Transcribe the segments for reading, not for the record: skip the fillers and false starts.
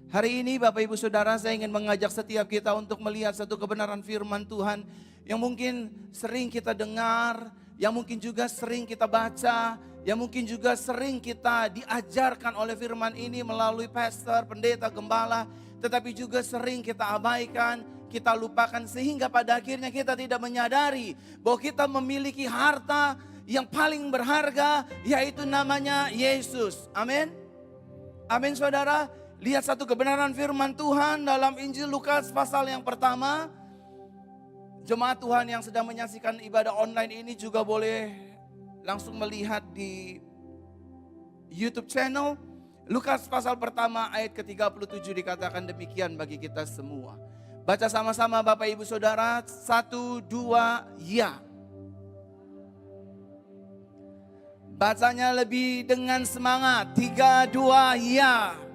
Hari ini Bapak Ibu Saudara, saya ingin mengajak setiap kita untuk melihat satu kebenaran firman Tuhan yang mungkin sering kita dengar, yang mungkin juga sering kita baca, yang mungkin juga sering kita diajarkan oleh firman ini melalui pastor, pendeta, gembala, tetapi juga sering kita abaikan, kita lupakan sehingga pada akhirnya kita tidak menyadari bahwa kita memiliki harta yang paling berharga, yaitu namanya Yesus. Amin. Amin saudara. Lihat satu kebenaran firman Tuhan dalam Injil Lukas pasal yang pertama. Jemaat Tuhan yang sedang menyaksikan ibadah online ini juga boleh langsung melihat di YouTube channel. Lukas pasal pertama ayat ke-37 dikatakan demikian bagi kita semua. Baca sama-sama Bapak Ibu Saudara, 1, 2, ya. Bacanya lebih dengan semangat, 3, 2, ya.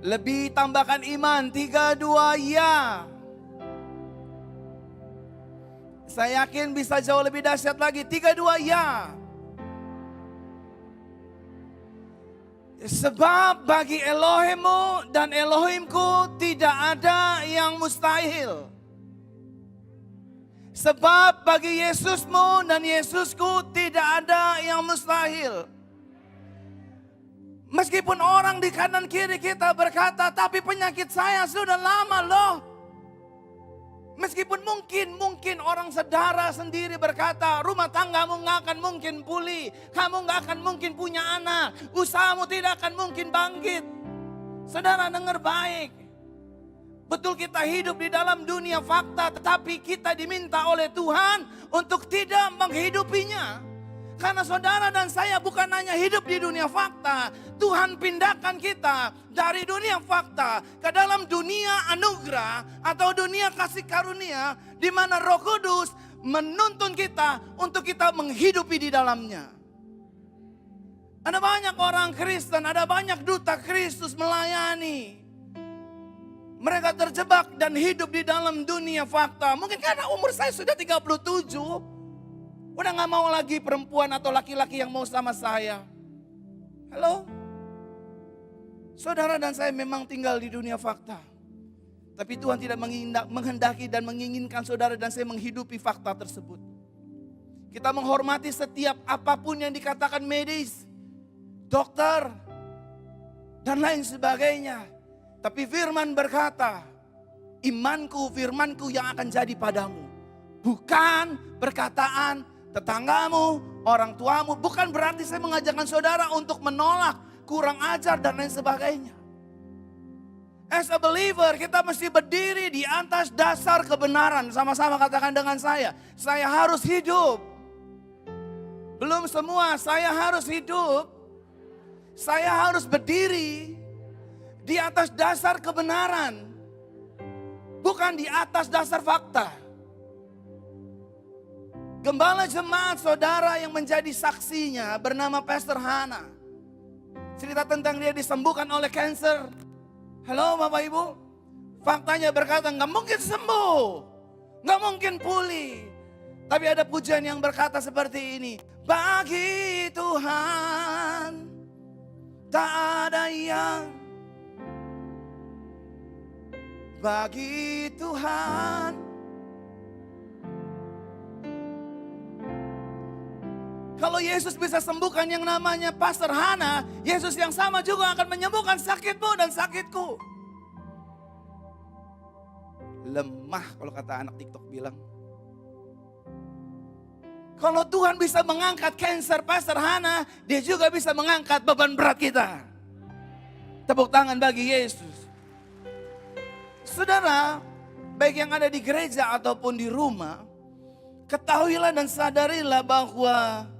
Lebih tambahkan iman, 3, 2, ya. Saya yakin bisa jauh lebih dahsyat lagi, 3, 2, ya. Sebab bagi Elohimmu dan Elohimku tidak ada yang mustahil. Sebab bagi Yesusmu dan Yesusku tidak ada yang mustahil. Meskipun orang di kanan kiri kita berkata, tapi penyakit saya sudah lama loh. Meskipun mungkin orang saudara sendiri berkata, rumah tanggamu gak akan mungkin pulih. Kamu gak akan mungkin punya anak. Usahamu tidak akan mungkin bangkit. Saudara dengar baik. Betul kita hidup di dalam dunia fakta, tetapi kita diminta oleh Tuhan untuk tidak menghidupinya. Karena saudara dan saya bukan hanya hidup di dunia fakta. Tuhan pindahkan kita dari dunia fakta ke dalam dunia anugerah atau dunia kasih karunia, di mana Roh Kudus menuntun kita untuk kita menghidupi di dalamnya. Ada banyak orang Kristen, ada banyak duta Kristus melayani. Mereka terjebak dan hidup di dalam dunia fakta. Mungkin karena umur saya sudah 37. Udah gak mau lagi perempuan atau laki-laki yang mau sama saya. Halo? Saudara dan saya memang tinggal di dunia fakta. Tapi Tuhan tidak menghendaki dan menginginkan saudara dan saya menghidupi fakta tersebut. Kita menghormati setiap apapun yang dikatakan medis, dokter, dan lain sebagainya. Tapi firman berkata, firmanku yang akan jadi padamu. Bukan perkataan tetanggamu, orang tuamu. Bukan berarti saya mengajarkan saudara untuk menolak, kurang ajar dan lain sebagainya. As a believer kita mesti berdiri di atas dasar kebenaran. Sama-sama katakan dengan saya harus hidup. Belum semua, saya harus hidup. Saya harus berdiri di atas dasar kebenaran. Bukan di atas dasar fakta. Gembala jemaat saudara yang menjadi saksinya bernama Pastor Hana. Cerita tentang dia disembuhkan oleh kanker. Halo Bapak Ibu. Faktanya berkata gak mungkin sembuh. Gak mungkin pulih. Tapi ada pujian yang berkata seperti ini. Bagi Tuhan tak ada yang. Bagi Tuhan. Kalau Yesus bisa sembuhkan yang namanya Pastor Hana, Yesus yang sama juga akan menyembuhkan sakitmu dan sakitku. Lemah kalau kata anak TikTok bilang. Kalau Tuhan bisa mengangkat kanker Pastor Hana, dia juga bisa mengangkat beban berat kita. Tepuk tangan bagi Yesus. Saudara, baik yang ada di gereja ataupun di rumah, ketahuilah dan sadarilah bahwa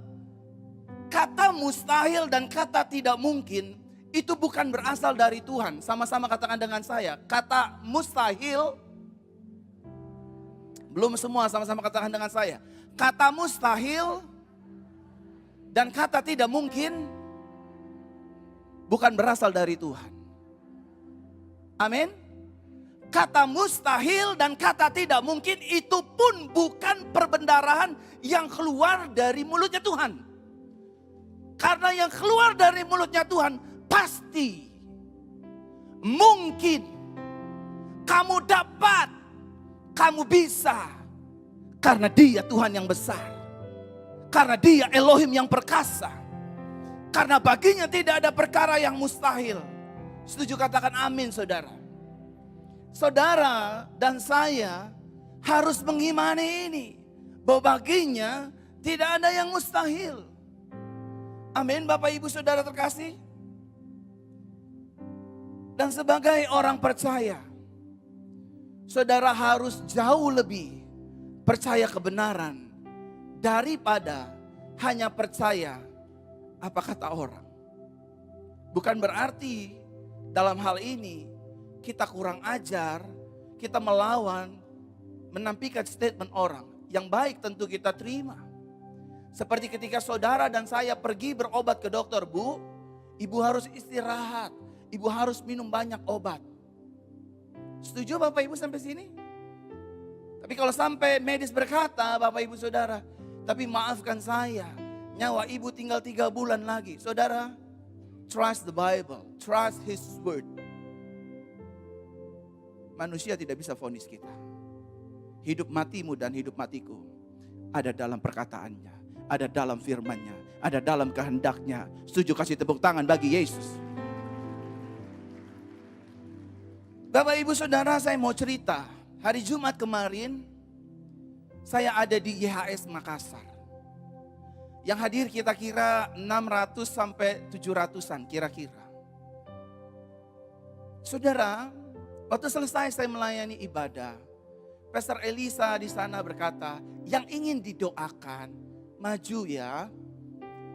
kata mustahil dan kata tidak mungkin itu bukan berasal dari Tuhan. Sama-sama katakan dengan saya. Kata mustahil, belum semua sama-sama katakan dengan saya. Kata mustahil dan kata tidak mungkin bukan berasal dari Tuhan. Amin. Kata mustahil dan kata tidak mungkin itu pun bukan perbendaharaan yang keluar dari mulutnya Tuhan. Karena yang keluar dari mulutnya Tuhan pasti, mungkin, kamu dapat, kamu bisa. Karena Dia Tuhan yang besar. Karena Dia Elohim yang perkasa. Karena baginya tidak ada perkara yang mustahil. Setuju katakan amin saudara. Saudara dan saya harus mengimani ini. Bahwa baginya tidak ada yang mustahil. Amin Bapak Ibu Saudara terkasih. Dan sebagai orang percaya, saudara harus jauh lebih percaya kebenaran daripada hanya percaya apa kata orang. Bukan berarti dalam hal ini kita kurang ajar, kita melawan, menampilkan statement orang. Yang baik tentu kita terima. Seperti ketika saudara dan saya pergi berobat ke dokter, Bu, ibu harus istirahat, ibu harus minum banyak obat. Setuju Bapak Ibu sampai sini? Tapi kalau sampai medis berkata, Bapak Ibu Saudara, tapi maafkan saya, nyawa ibu tinggal 3 bulan lagi. Saudara, trust the Bible, trust His word. Manusia tidak bisa vonis kita. Hidup matimu dan hidup matiku ada dalam perkataannya, ada dalam firman-Nya, ada dalam kehendak-Nya. Setuju, kasih tepuk tangan bagi Yesus. Bapak Ibu Saudara, saya mau cerita. Hari Jumat kemarin saya ada di YHS Makassar. Yang hadir kira-kira 600 sampai 700-an kira-kira. Saudara, waktu selesai saya melayani ibadah, Pastor Elisa di sana berkata, yang ingin didoakan maju ya.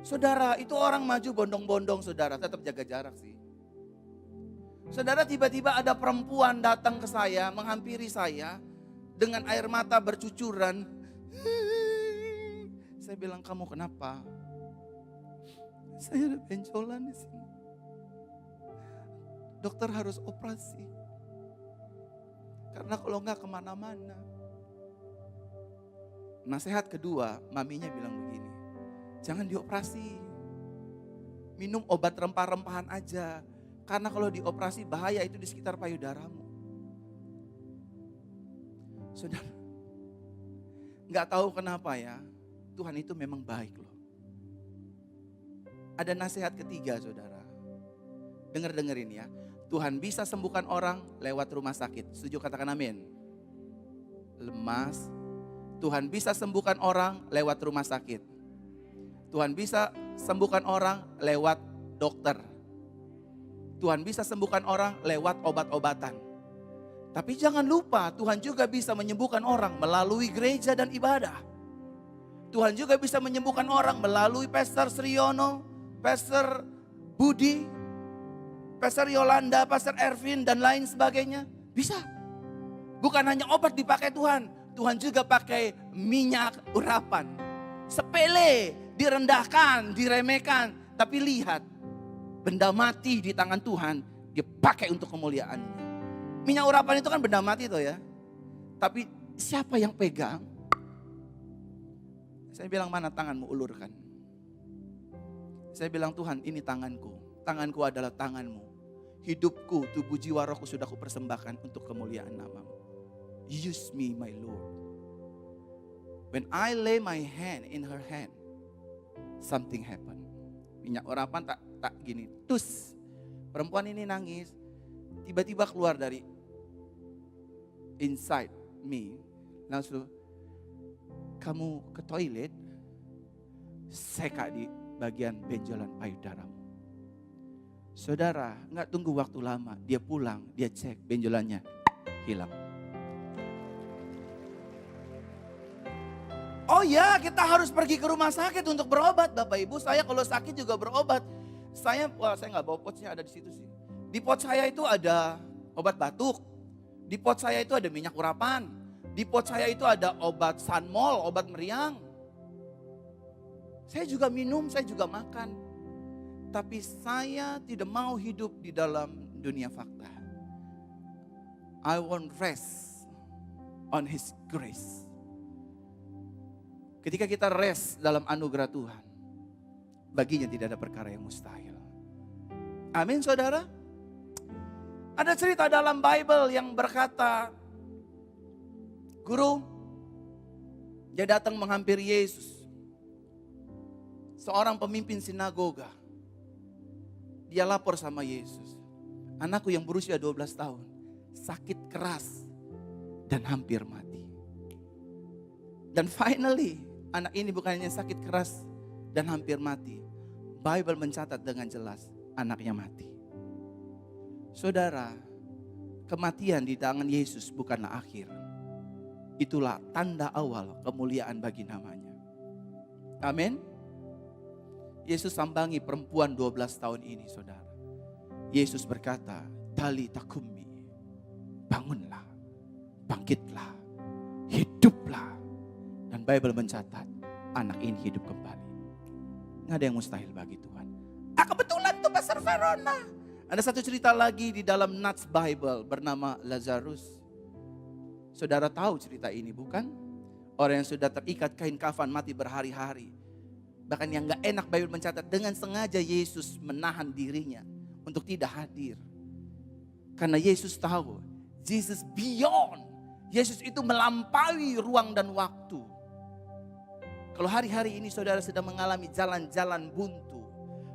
Saudara, itu orang maju bondong-bondong saudara, tetap jaga jarak sih. Saudara, tiba-tiba ada perempuan datang ke saya, menghampiri saya dengan air mata bercucuran. Saya bilang, kamu kenapa? Saya ada benjolan di sini. Dokter harus operasi. Karena kalau enggak kemana-mana. Nasihat kedua, maminya bilang begini, jangan dioperasi. Minum obat rempah-rempahan aja. Karena kalau dioperasi bahaya itu di sekitar payudaramu. Saudara, nggak tahu kenapa ya, Tuhan itu memang baik loh. Ada nasihat ketiga saudara. Dengerin ya. Tuhan bisa sembuhkan orang lewat rumah sakit. Setuju katakan amin. Lemas. Tuhan bisa sembuhkan orang lewat rumah sakit. Tuhan bisa sembuhkan orang lewat dokter. Tuhan bisa sembuhkan orang lewat obat-obatan. Tapi jangan lupa Tuhan juga bisa menyembuhkan orang melalui gereja dan ibadah. Tuhan juga bisa menyembuhkan orang melalui Pastor Sriono, Pastor Budi, Pastor Yolanda, Pastor Ervin dan lain sebagainya. Bisa. Bukan hanya obat dipakai Tuhan. Tuhan juga pakai minyak urapan. Sepele, direndahkan, diremehkan. Tapi lihat, benda mati di tangan Tuhan, dia pakai untuk kemuliaannya. Minyak urapan itu kan benda mati tuh ya. Tapi siapa yang pegang? Saya bilang, mana tanganmu, ulurkan. Saya bilang, Tuhan ini tanganku. Tanganku adalah tanganmu. Hidupku, tubuh, jiwa, rohku sudah kupersembahkan untuk kemuliaan namamu. Use me my Lord. When I lay my hand in her hand, something happened. Minyak urapan tak gini, tus. Perempuan ini nangis, tiba-tiba keluar dari inside me. Langsung, kamu ke toilet, seka di bagian benjolan payudaramu. Saudara, nggak tunggu waktu lama, dia pulang, dia cek benjolannya hilang. Oh ya, kita harus pergi ke rumah sakit untuk berobat, Bapak Ibu. Saya kalau sakit juga berobat. Saya nggak bawa potnya, ada di situ sih. Di pot saya itu ada obat batuk. Di pot saya itu ada minyak urapan. Di pot saya itu ada obat Sanmol, obat meriang. Saya juga minum, saya juga makan. Tapi saya tidak mau hidup di dalam dunia fakta. I want rest on His grace. Ketika kita rest dalam anugerah Tuhan, baginya tidak ada perkara yang mustahil. Amin saudara. Ada cerita dalam Bible yang berkata, guru, dia datang menghampiri Yesus. Seorang pemimpin sinagoga. Dia lapor sama Yesus. Anakku yang berusia 12 tahun, sakit keras dan hampir mati. Dan finally, anak ini bukan hanya sakit keras dan hampir mati. Bible mencatat dengan jelas, anaknya mati. Saudara, kematian di tangan Yesus bukanlah akhir. Itulah tanda awal kemuliaan bagi namanya. Amin. Yesus sambangi perempuan 12 tahun ini, saudara. Yesus berkata, Talita kumi, bangunlah, bangkitlah, hiduplah. Dan Bible mencatat, anak ini hidup kembali. Nggak ada yang mustahil bagi Tuhan. Kebetulan tuh Pastor Verona. Ada satu cerita lagi di dalam Nats Bible bernama Lazarus. Saudara tahu cerita ini bukan? Orang yang sudah terikat kain kafan mati berhari-hari. Bahkan yang gak enak Bible mencatat, dengan sengaja Yesus menahan dirinya untuk tidak hadir. Karena Yesus tahu, Jesus beyond. Yesus itu melampaui ruang dan waktu. Kalau hari-hari ini saudara sedang mengalami jalan-jalan buntu,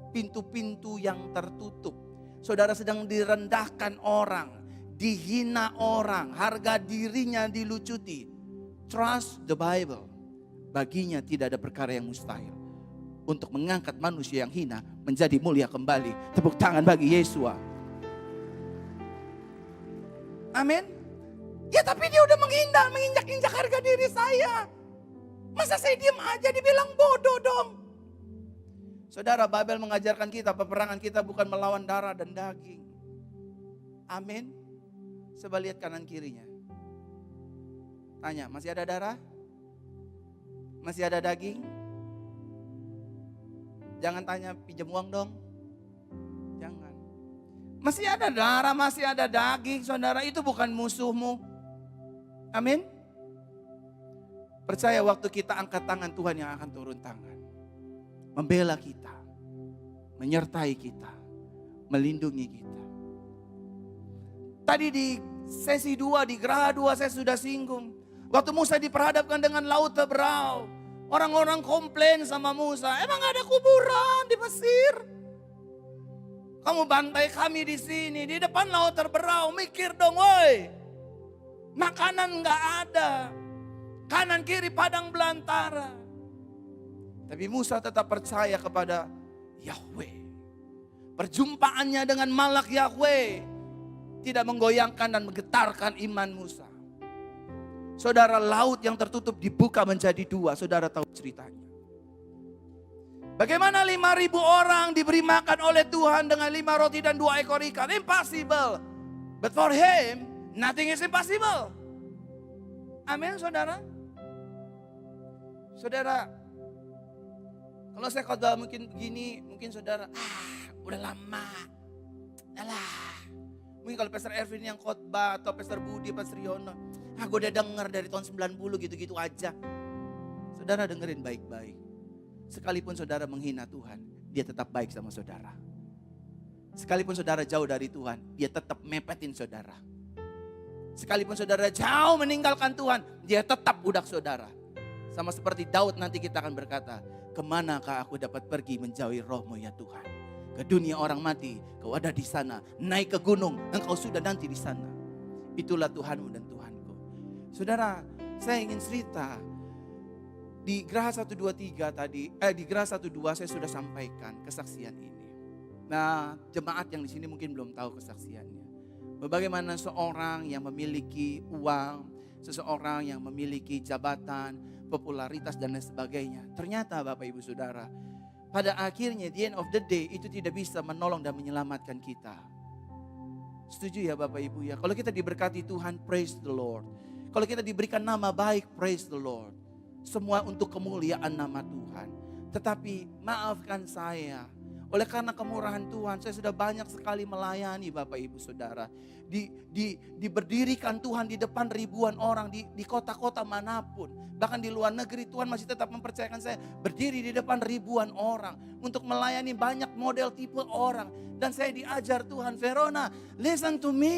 pintu-pintu yang tertutup, saudara sedang direndahkan orang, dihina orang, harga dirinya dilucuti. Trust the Bible. Baginya tidak ada perkara yang mustahil. Untuk mengangkat manusia yang hina menjadi mulia kembali. Tepuk tangan bagi Yesua. Amin. Ya tapi dia udah menghina, menginjak-injak harga diri saya. Masa saya diam aja dibilang bodoh dong. Saudara, Bible mengajarkan kita peperangan kita bukan melawan darah dan daging. Amin. Coba lihat kanan kirinya. Tanya, masih ada darah? Masih ada daging? Jangan tanya pinjam uang dong. Jangan. Masih ada darah, masih ada daging, saudara. Itu bukan musuhmu. Amin. Percaya waktu kita angkat tangan, Tuhan yang akan turun tangan. Membela kita. Menyertai kita. Melindungi kita. Tadi di sesi 2, di Geraha 2 saya sudah singgung. Waktu Musa diperhadapkan dengan laut Teberau. Orang-orang komplain sama Musa, emang ada kuburan di Mesir? Kamu bantai kami di sini, di depan laut Teberau. Mikir dong, woi. Makanan gak ada. Kanan kiri padang belantara. Tapi Musa tetap percaya kepada Yahweh. Perjumpaannya dengan malak Yahweh tidak menggoyangkan dan menggetarkan iman Musa. Saudara, laut yang tertutup dibuka menjadi 2. Saudara tahu ceritanya. Bagaimana 5.000 orang diberi makan oleh Tuhan dengan 5 roti dan 2 ekor ikan. Impossible. But for him, nothing is impossible. Amin saudara. Saudara, kalau saya khotbah mungkin begini, mungkin saudara, udah lama. Alah. Mungkin kalau Pastor Erwin yang khotbah atau Pastor Budi, Pastor Yono. Gue udah denger dari tahun 90 gitu-gitu aja. Saudara dengerin baik-baik. Sekalipun saudara menghina Tuhan, dia tetap baik sama saudara. Sekalipun saudara jauh dari Tuhan, dia tetap mepetin saudara. Sekalipun saudara jauh meninggalkan Tuhan, dia tetap budak saudara. Sama seperti Daud nanti kita akan berkata, kemanakah aku dapat pergi menjauhi rohmu ya Tuhan? Ke dunia orang mati, kau ada di sana. Naik ke gunung, engkau sudah nanti di sana. Itulah Tuhanmu dan Tuhanku. Saudara, saya ingin cerita. Di Geraha 123 tadi, di Geraha 12 saya sudah sampaikan kesaksian ini. Nah, jemaat yang di sini mungkin belum tahu kesaksiannya. Bagaimana seorang yang memiliki uang, seseorang yang memiliki jabatan, popularitas dan lain sebagainya. Ternyata Bapak Ibu Saudara, pada akhirnya the end of the day itu tidak bisa menolong dan menyelamatkan kita. Setuju ya Bapak Ibu ya? Kalau kita diberkati Tuhan, praise the Lord. Kalau kita diberikan nama baik, praise the Lord. Semua untuk kemuliaan nama Tuhan. Tetapi maafkan saya, oleh karena kemurahan Tuhan, saya sudah banyak sekali melayani Bapak Ibu Saudara. Diberdirikan Tuhan di depan ribuan orang di kota-kota manapun. Bahkan di luar negeri Tuhan masih tetap mempercayakan saya berdiri di depan ribuan orang. Untuk melayani banyak model tipe orang. Dan saya diajar Tuhan, Verona, listen to me.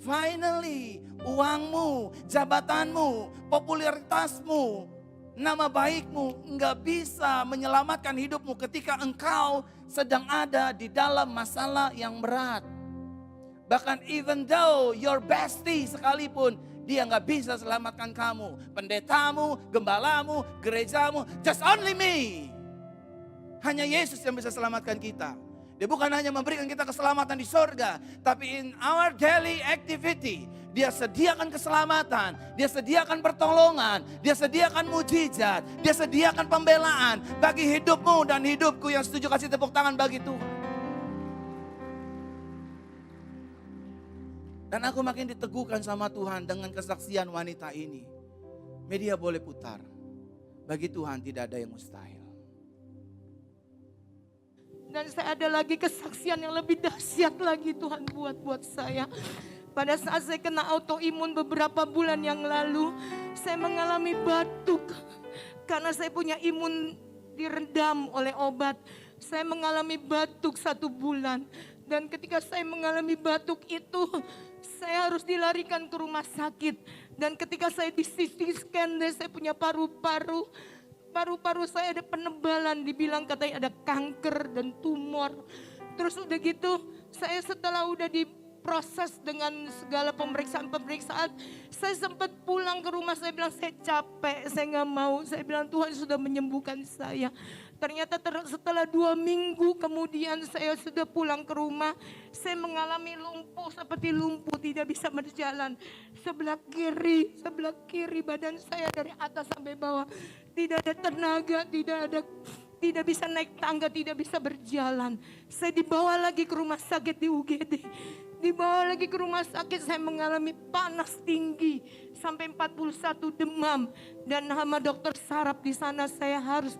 Finally, uangmu, jabatanmu, popularitasmu, nama baikmu nggak bisa menyelamatkan hidupmu ketika engkau sedang ada di dalam masalah yang berat. Bahkan even though your bestie sekalipun, dia nggak bisa selamatkan kamu. Pendetamu, gembalamu, gerejamu, just only me. Hanya Yesus yang bisa selamatkan kita. Dia bukan hanya memberikan kita keselamatan di sorga, tapi in our daily activity, dia sediakan keselamatan, dia sediakan pertolongan, dia sediakan mujizat, dia sediakan pembelaan bagi hidupmu dan hidupku. Yang setuju kasih tepuk tangan bagi Tuhan. Dan aku makin diteguhkan sama Tuhan dengan kesaksian wanita ini. Media boleh putar. Bagi Tuhan tidak ada yang mustahil. Dan saya ada lagi kesaksian yang lebih dahsyat lagi Tuhan buat saya. Pada saat saya kena autoimun beberapa bulan yang lalu, saya mengalami batuk. Karena saya punya imun diredam oleh obat. Saya mengalami batuk 1 bulan. Dan ketika saya mengalami batuk itu, saya harus dilarikan ke rumah sakit. Dan ketika saya di CT scan, saya punya paru-paru. Paru-paru saya ada penebalan, dibilang katanya ada kanker dan tumor. Terus udah gitu, saya setelah udah diproses dengan segala pemeriksaan-pemeriksaan, saya sempat pulang ke rumah, saya bilang saya capek, saya gak mau. Saya bilang Tuhan sudah menyembuhkan saya. Ternyata setelah 2 minggu kemudian saya sudah pulang ke rumah. Saya mengalami lumpuh seperti lumpuh, tidak bisa berjalan. Sebelah kiri badan saya dari atas sampai bawah. Tidak ada tenaga, tidak bisa naik tangga, tidak bisa berjalan. Saya dibawa lagi ke rumah sakit di UGD. Dibawa lagi ke rumah sakit, saya mengalami panas tinggi. Sampai 41 demam. Dan sama dokter saraf di sana saya harus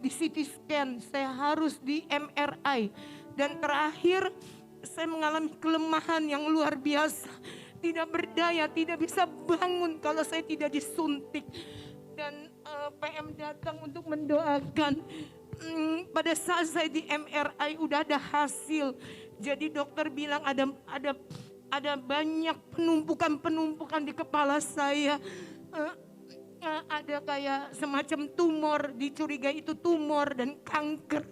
di CT scan, saya harus di MRI. Dan terakhir saya mengalami kelemahan yang luar biasa. Tidak berdaya, tidak bisa bangun kalau saya tidak disuntik. Dan PM datang untuk mendoakan. Pada saat saya di MRI udah ada hasil. Jadi dokter bilang ada banyak penumpukan di kepala saya. Ada kayak semacam tumor, dicurigai itu tumor dan kanker.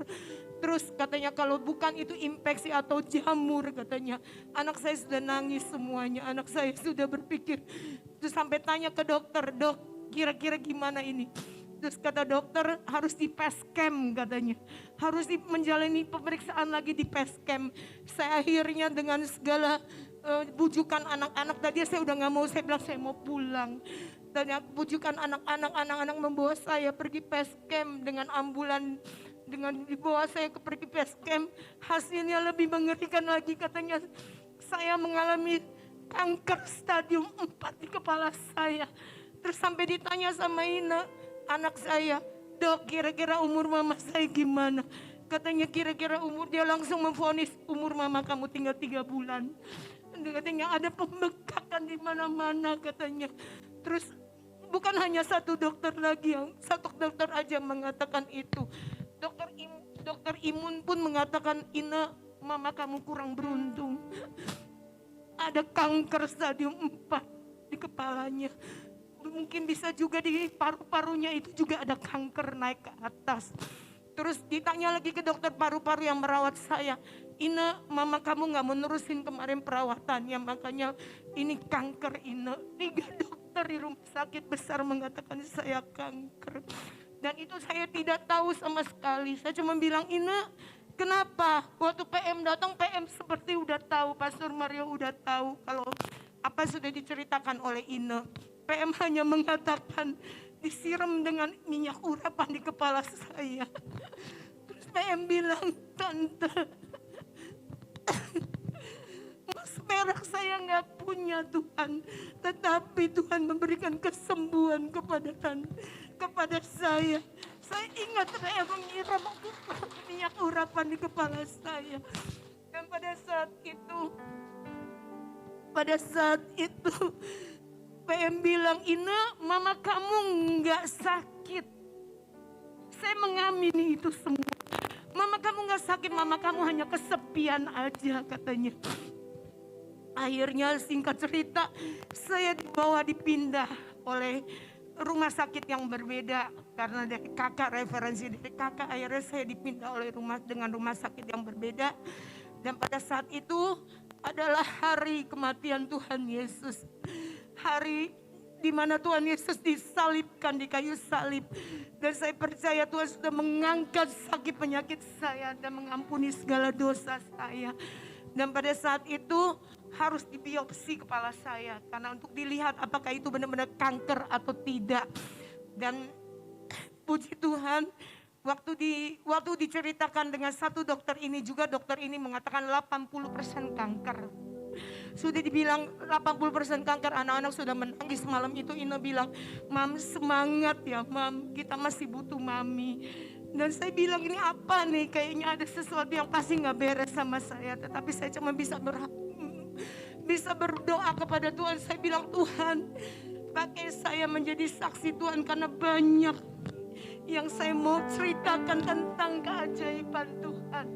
Terus katanya kalau bukan itu infeksi atau jamur katanya. Anak saya sudah nangis semuanya, anak saya sudah berpikir. Terus sampai tanya ke dokter, dok kira-kira gimana ini? Terus kata dokter harus di PET scan katanya. Harus menjalani pemeriksaan lagi di PET scan. Saya akhirnya dengan segala bujukan anak-anak, tadi saya udah gak mau, saya bilang saya mau pulang. Dan bujukan anak-anak membawa saya pergi PET scan dengan ambulan, dengan dibawa saya pergi PET scan. Hasilnya lebih mengerikan lagi, katanya saya mengalami kanker stadium 4 di kepala saya. Terus sampai ditanya sama Ina, anak saya, dok kira-kira umur mama saya gimana? Katanya kira-kira umur, dia langsung memvonis umur mama kamu tinggal 3 bulan. Katanya ada pembekakan di mana-mana katanya. Terus bukan hanya satu dokter lagi, satu dokter aja mengatakan itu. Dokter imun pun mengatakan, Ina, mama kamu kurang beruntung. Ada kanker stadium 4 di kepalanya. Mungkin bisa juga di paru-parunya itu juga ada kanker naik ke atas. Terus ditanya lagi ke dokter paru-paru yang merawat saya, Ina, mama kamu gak menerusin kemarin perawatannya, makanya ini kanker Ina. 3 dokter di rumah sakit besar mengatakan saya kanker. Dan itu saya tidak tahu sama sekali. Saya cuma bilang, Ina, kenapa? Waktu PM datang, PM seperti udah tahu, Pastor Mario udah tahu kalau apa sudah diceritakan oleh Ina. PM hanya mengatakan disiram dengan minyak urapan di kepala saya. Terus PM bilang, Tante, mas perak saya gak punya Tuhan. Tetapi Tuhan memberikan kesembuhan kepada saya. Saya ingat saya menyiram minyak urapan di kepala saya. Dan pada saat itu PM bilang, Ina, mama kamu gak sakit. Saya mengamini itu semua. Mama Mama kamu gak sakit, mama kamu hanya kesepian aja katanya. Akhirnya singkat cerita, saya dibawa dipindah oleh rumah sakit yang berbeda. Karena dari kakak, referensi dari kakak, akhirnya saya dipindah oleh dengan rumah sakit yang berbeda. Dan pada saat itu adalah hari kematian Tuhan Yesus. Hari di mana Tuhan Yesus disalibkan di kayu salib. Dan saya percaya Tuhan sudah mengangkat sakit penyakit saya dan mengampuni segala dosa saya. Dan pada saat itu harus dibiopsi kepala saya. Karena untuk dilihat apakah itu benar-benar kanker atau tidak. Dan puji Tuhan, waktu diceritakan dengan satu dokter ini juga, dokter ini mengatakan 80% kanker. Sudah dibilang 80% kanker, anak-anak sudah menangis malam itu. Ina bilang, Mam semangat ya Mam, kita masih butuh Mami. Dan saya bilang ini apa nih, kayaknya ada sesuatu yang pasti gak beres sama saya. Tetapi saya cuma bisa berdoa kepada Tuhan. Saya bilang, Tuhan pakai saya menjadi saksi Tuhan, karena banyak yang saya mau ceritakan tentang keajaiban Tuhan.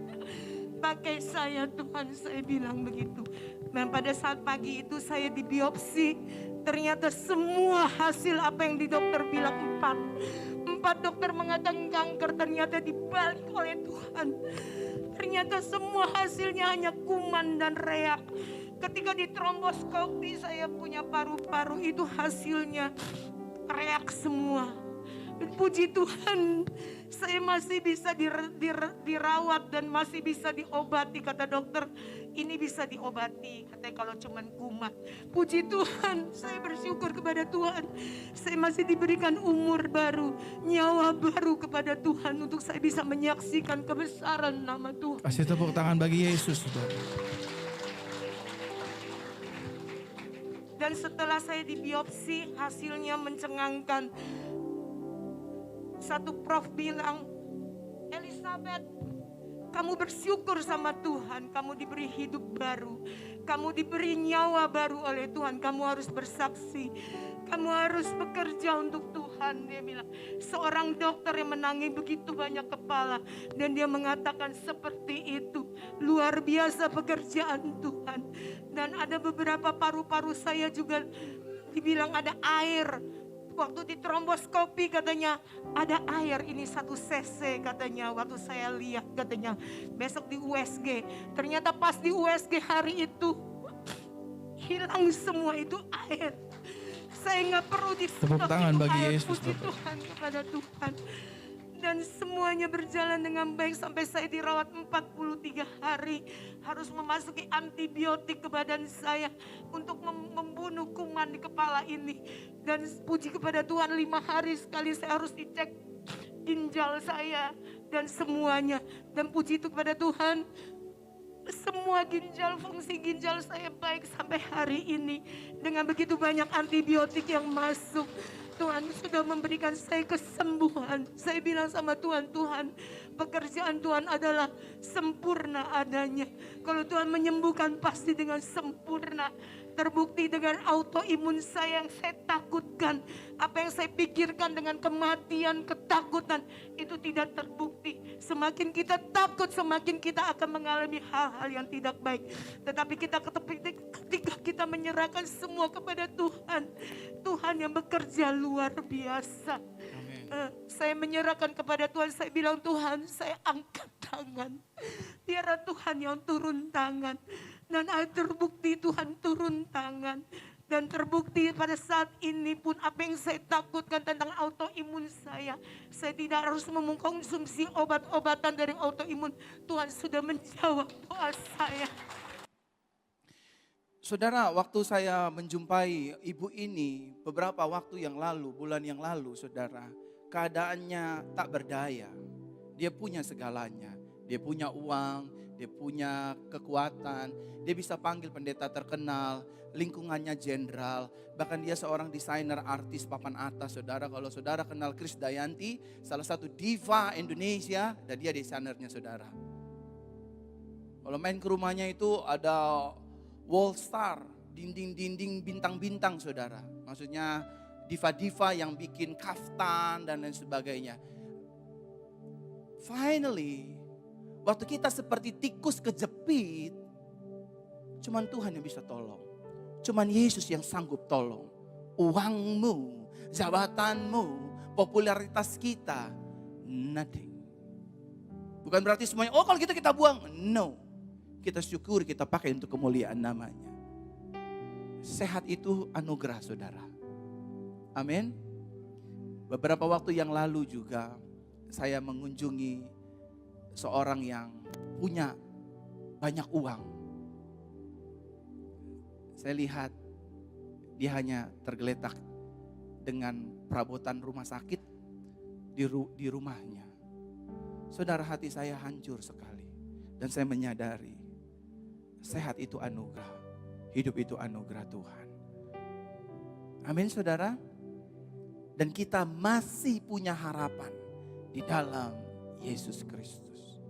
Pakai saya Tuhan, saya bilang begitu. Dan pada saat pagi itu saya dibiopsi, ternyata semua hasil apa yang di dokter bilang 4 dokter mengatakan kanker, ternyata dibalik oleh Tuhan. Ternyata semua hasilnya hanya kuman dan reak. Ketika ditromboskopi saya punya paru-paru itu hasilnya reak semua. Puji Tuhan, saya masih bisa dirawat dan masih bisa diobati. Kata dokter, ini bisa diobati. Katanya kalau cuman kumat. Puji Tuhan, saya bersyukur kepada Tuhan. Saya masih diberikan umur baru, nyawa baru kepada Tuhan untuk saya bisa menyaksikan kebesaran nama Tuhan. Kasih tepuk tangan bagi Yesus, saudara. Dan setelah saya dibiopsi, hasilnya mencengangkan. Satu prof bilang, Elizabeth, kamu bersyukur sama Tuhan, kamu diberi hidup baru, kamu diberi nyawa baru oleh Tuhan, kamu harus bersaksi, kamu harus bekerja untuk Tuhan. Dia bilang, seorang dokter yang menangis begitu banyak kepala, dan dia mengatakan seperti itu, luar biasa pekerjaan Tuhan. Dan ada beberapa paru-paru saya juga dibilang ada air. Waktu di tromboskopi katanya ada air, ini 1 cc katanya. Waktu saya lihat katanya besok di USG. Ternyata pas di USG hari itu hilang semua itu air. Saya nggak perlu tepuk tangan bagi air. Yesus. Puji Tuhan kepada Tuhan. Dan semuanya berjalan dengan baik sampai saya dirawat 43 hari. Harus memasuki antibiotik ke badan saya untuk membunuh kuman di kepala ini. Dan puji kepada Tuhan 5 hari sekali saya harus dicek ginjal saya dan semuanya. Dan puji itu kepada Tuhan, semua ginjal, fungsi ginjal saya baik sampai hari ini. Dengan begitu banyak antibiotik yang masuk, Tuhan sudah memberikan saya kesembuhan. Saya bilang sama Tuhan, Tuhan, pekerjaan Tuhan adalah sempurna adanya. Kalau Tuhan menyembuhkan pasti dengan sempurna. Terbukti dengan autoimun saya yang saya takutkan. Apa yang saya pikirkan dengan kematian, ketakutan, itu tidak terbukti. Semakin kita takut, semakin kita akan mengalami hal-hal yang tidak baik. Tetapi ketika kita menyerahkan semua kepada Tuhan, Tuhan yang bekerja luar biasa. Saya menyerahkan kepada Tuhan, saya bilang, Tuhan, saya angkat tangan. Biarlah Tuhan yang turun tangan. Dan terbukti Tuhan turun tangan. Dan terbukti pada saat ini pun apa yang saya takutkan tentang autoimun saya tidak harus mengkonsumsi obat-obatan dari autoimun. Tuhan sudah menjawab doa saya. Saudara, waktu saya menjumpai ibu ini beberapa waktu yang lalu, bulan yang lalu, saudara, keadaannya tak berdaya. Dia punya segalanya. Dia punya uang, dia punya kekuatan, dia bisa panggil pendeta terkenal, lingkungannya jenderal, bahkan dia seorang desainer artis papan atas, saudara. Kalau saudara kenal Krisdayanti, salah satu diva Indonesia, dan dia desainernya, saudara. Kalau main ke rumahnya itu ada wall star, dinding-dinding bintang-bintang, saudara. Maksudnya diva-diva yang bikin kaftan dan lain sebagainya. Finally, Waktu kita seperti tikus kejepit, cuman Tuhan yang bisa tolong. Cuman Yesus yang sanggup tolong. Uangmu, jabatanmu, popularitas kita, nothing. Bukan berarti semuanya, oh kalau gitu kita buang. No. Kita syukur, kita pakai untuk kemuliaan namanya. Sehat itu anugerah saudara. Amin. Beberapa waktu yang lalu juga saya mengunjungi seorang yang punya banyak uang. Saya lihat dia hanya tergeletak dengan perabotan rumah sakit di rumahnya. Saudara, hati saya hancur sekali. Dan saya menyadari sehat itu anugerah. Hidup itu anugerah Tuhan. Amin saudara. Dan kita masih punya harapan di dalam Yesus Kristus.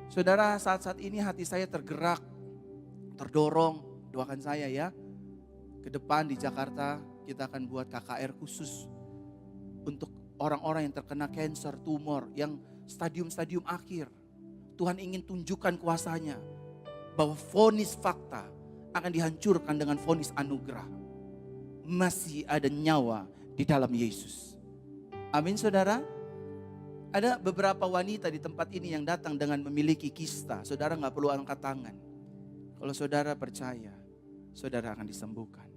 Saudara, saat-saat ini hati saya tergerak, terdorong. Doakan saya ya. Ke depan di Jakarta kita akan buat KKR khusus untuk orang-orang yang terkena kanker, tumor, yang stadium-stadium akhir. Tuhan ingin tunjukkan kuasanya bahwa vonis fakta akan dihancurkan dengan vonis anugerah. Masih ada nyawa di dalam Yesus. Amin saudara. Ada beberapa wanita di tempat ini yang datang dengan memiliki kista. Saudara gak perlu angkat tangan. Kalau saudara percaya, saudara akan disembuhkan.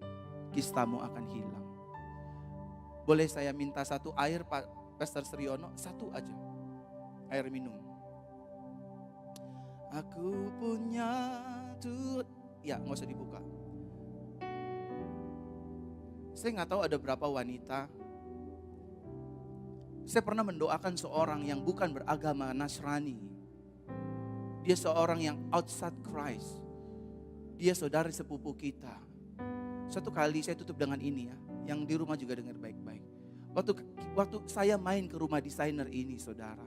Kistamu akan hilang. Boleh saya minta satu air Pak Pastor Sriono? Satu aja. Air minum. Aku punya tuh. Ya gak usah dibuka. Saya gak tahu ada berapa wanita. Saya pernah mendoakan seorang yang bukan beragama Nasrani. Dia seorang yang outside Christ. Dia saudari sepupu kita. Suatu kali saya tutup dengan ini ya. Yang di rumah juga dengar baik-baik. Waktu saya main ke rumah desainer ini saudara.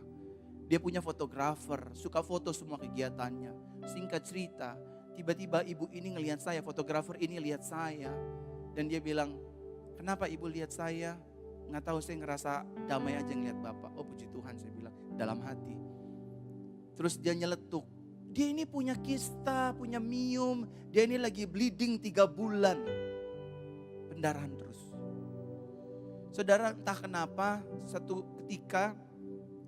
Dia punya fotografer, suka foto semua kegiatannya. Singkat cerita, tiba-tiba ibu ini ngelihat saya, fotografer ini lihat saya. Dan dia bilang, kenapa ibu lihat saya? Nggak tahu, saya ngerasa damai aja ngeliat Bapak. Oh puji Tuhan, saya bilang dalam hati. Terus dia nyeletuk. Dia ini punya kista, punya miom. Dia ini lagi bleeding 3 bulan. Pendarahan terus. Saudara, entah kenapa satu ketika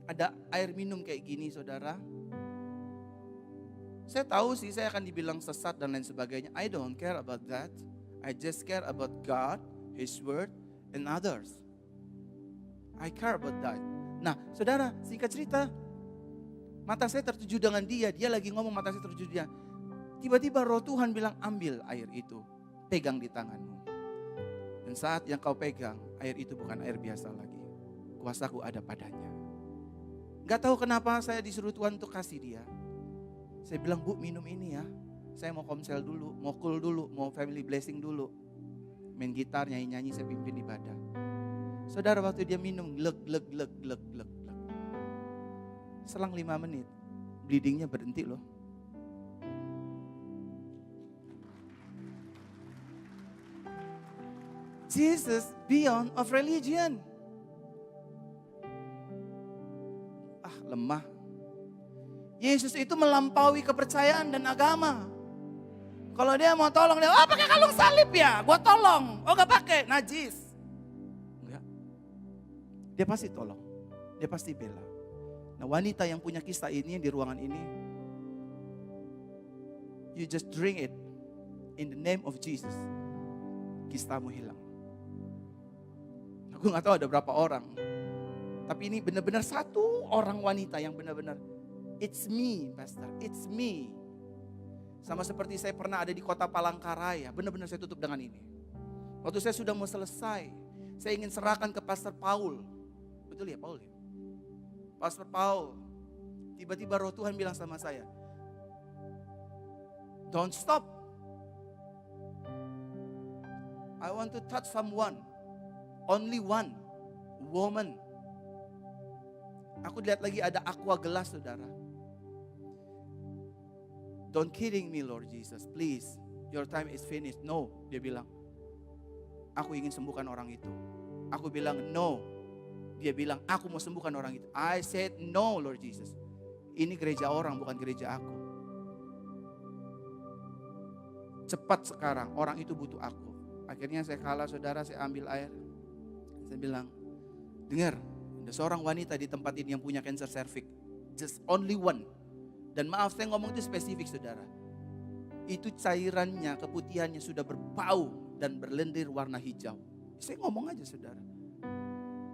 ada air minum kayak gini saudara. Saya tahu sih saya akan dibilang sesat dan lain sebagainya. I don't care about that. I just care about God, His Word, and others. I care about that. Nah saudara, singkat cerita. Mata saya tertuju dengan dia lagi ngomong, mata saya tertuju dia. Tiba-tiba roh Tuhan bilang, ambil air itu, pegang di tanganmu. Dan saat yang kau pegang, air itu bukan air biasa lagi. Kuasaku ada padanya. Gak tahu kenapa saya disuruh Tuhan untuk kasih dia. Saya bilang, Bu minum ini ya. Saya mau komsel dulu, mau cool dulu, mau family blessing dulu. Main gitar, nyanyi-nyanyi, saya pimpin ibadah. Saudara, waktu dia minum, glek. Selang 5 menit, bleedingnya berhenti loh. Jesus beyond of religion. Lemah. Yesus itu melampaui kepercayaan dan agama. Kalau dia mau tolong, dia pakai kalung salib ya, gua tolong. Oh gak pakai, najis. Enggak. Dia pasti tolong, dia pasti bela. Nah wanita yang punya kisah ini di ruangan ini, you just drink it in the name of Jesus. Kistamu hilang. Aku gak tahu ada berapa orang. Tapi ini benar-benar satu orang wanita yang benar-benar, it's me pastor, it's me. Sama seperti saya pernah ada di kota Palangkaraya, benar-benar saya tutup dengan ini. Waktu saya sudah mau selesai, saya ingin serahkan ke Pastor Paul. Betul ya Paul ya? Pastor Paul, tiba-tiba roh Tuhan bilang sama saya, don't stop. I want to touch someone. Only one woman. Aku lihat lagi ada aqua gelas saudara. Don't kidding me Lord Jesus, please. Your time is finished. No, dia bilang. Aku ingin sembuhkan orang itu. Aku bilang no. Dia bilang aku mau sembuhkan orang itu. I said no Lord Jesus. Ini gereja orang, bukan gereja aku. Cepat sekarang, orang itu butuh aku. Akhirnya saya kalah saudara, saya ambil air. Saya bilang, dengar, ada seorang wanita di tempat ini yang punya cancer cervix. Just only one. Dan maaf saya ngomong itu spesifik saudara. Itu cairannya, keputihannya sudah berbau dan berlendir warna hijau. Saya ngomong aja saudara.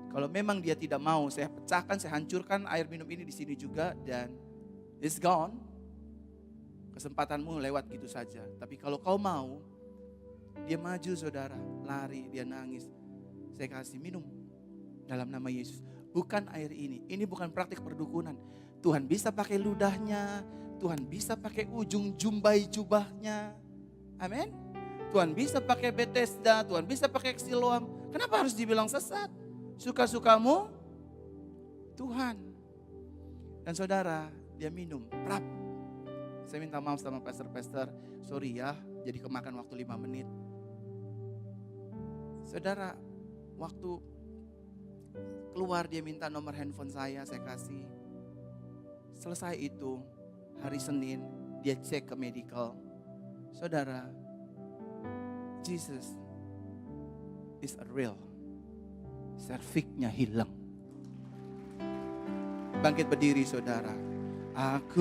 Kalau memang dia tidak mau, saya pecahkan, saya hancurkan air minum ini di sini juga. Dan it's gone. Kesempatanmu lewat gitu saja. Tapi kalau kau mau, dia maju saudara, lari, dia nangis. Saya kasih minum dalam nama Yesus. Bukan air ini bukan praktik perdukunan. Tuhan bisa pakai ludahnya, Tuhan bisa pakai ujung jumbai jubahnya. Amin. Tuhan bisa pakai Bethesda, Tuhan bisa pakai Siloam. Kenapa harus dibilang sesat? Suka-sukamu Tuhan. Dan saudara, dia minum, prap. Saya minta maaf sama pastor-pastor, sorry ya, jadi kemakan waktu 5 menit. Saudara, waktu keluar dia minta nomor handphone saya kasih. Selesai itu, hari Senin dia cek ke medical. Saudara, Jesus is a real. Cervixnya hilang. Bangkit berdiri saudara. Aku